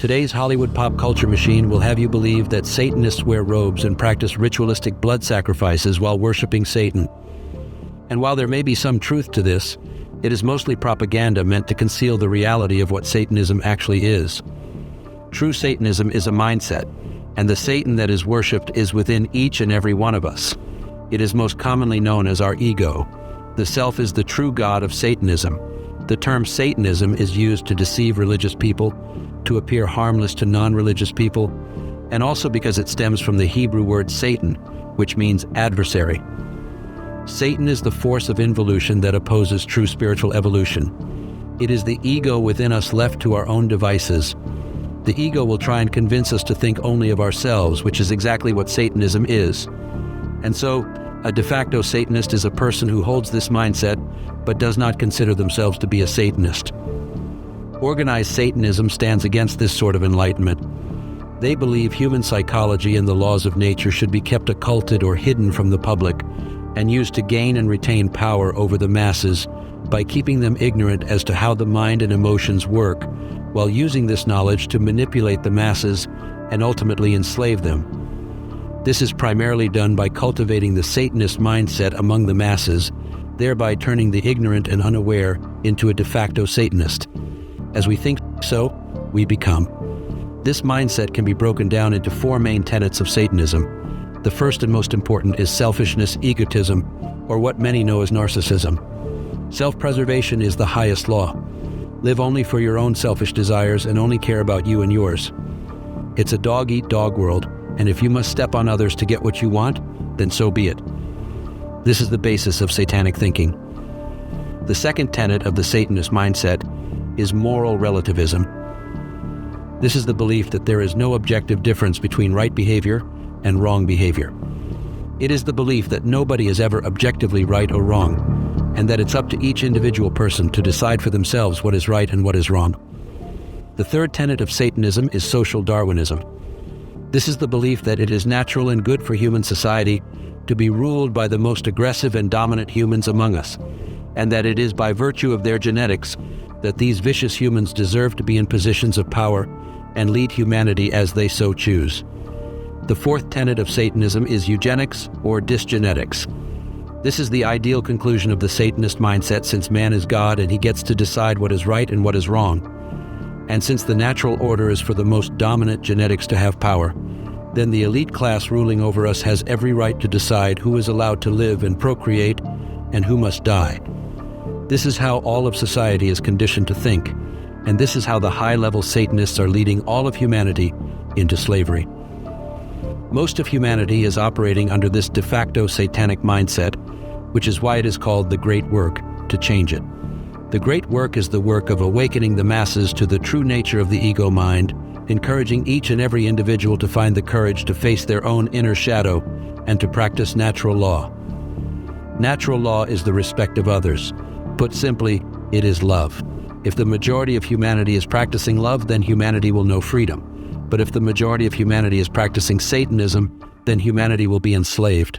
Today's Hollywood pop culture machine will have you believe that Satanists wear robes and practice ritualistic blood sacrifices while worshiping Satan. And while there may be some truth to this, it is mostly propaganda meant to conceal the reality of what Satanism actually is. True Satanism is a mindset, and the Satan that is worshipped is within each and every one of us. It is most commonly known as our ego. The self is the true god of Satanism. The term Satanism is used to deceive religious people, to appear harmless to non-religious people, and also because it stems from the Hebrew word Satan, which means adversary. Satan is the force of involution that opposes true spiritual evolution. It is the ego within us left to our own devices. The ego will try and convince us to think only of ourselves, which is exactly what Satanism is. And so, a de facto Satanist is a person who holds this mindset, but does not consider themselves to be a Satanist. Organized Satanism stands against this sort of enlightenment. They believe human psychology and the laws of nature should be kept occulted or hidden from the public, and used to gain and retain power over the masses by keeping them ignorant as to how the mind and emotions work, while using this knowledge to manipulate the masses and ultimately enslave them. This is primarily done by cultivating the Satanist mindset among the masses, thereby turning the ignorant and unaware into a de facto Satanist. As we think so, we become. This mindset can be broken down into four main tenets of Satanism. The first and most important is selfishness, egotism, or what many know as narcissism. Self-preservation is the highest law. Live only for your own selfish desires and only care about you and yours. It's a dog-eat-dog world, and if you must step on others to get what you want, then so be it. This is the basis of satanic thinking. The second tenet of the Satanist mindset is moral relativism. This is the belief that there is no objective difference between right behavior and wrong behavior. It is the belief that nobody is ever objectively right or wrong, and that it's up to each individual person to decide for themselves what is right and what is wrong. The third tenet of Satanism is social Darwinism. This is the belief that it is natural and good for human society to be ruled by the most aggressive and dominant humans among us, and that it is by virtue of their genetics that these vicious humans deserve to be in positions of power and lead humanity as they so choose. The fourth tenet of Satanism is eugenics or dysgenetics. This is the ideal conclusion of the Satanist mindset, since man is God and he gets to decide what is right and what is wrong. And since the natural order is for the most dominant genetics to have power, then the elite class ruling over us has every right to decide who is allowed to live and procreate and who must die. This is how all of society is conditioned to think, and this is how the high-level Satanists are leading all of humanity into slavery. Most of humanity is operating under this de facto satanic mindset, which is why it is called the Great Work, to change it. The Great Work is the work of awakening the masses to the true nature of the ego mind, encouraging each and every individual to find the courage to face their own inner shadow and to practice natural law. Natural law is the respect of others. Put simply, it is love. If the majority of humanity is practicing love, then humanity will know freedom. But if the majority of humanity is practicing Satanism, then humanity will be enslaved.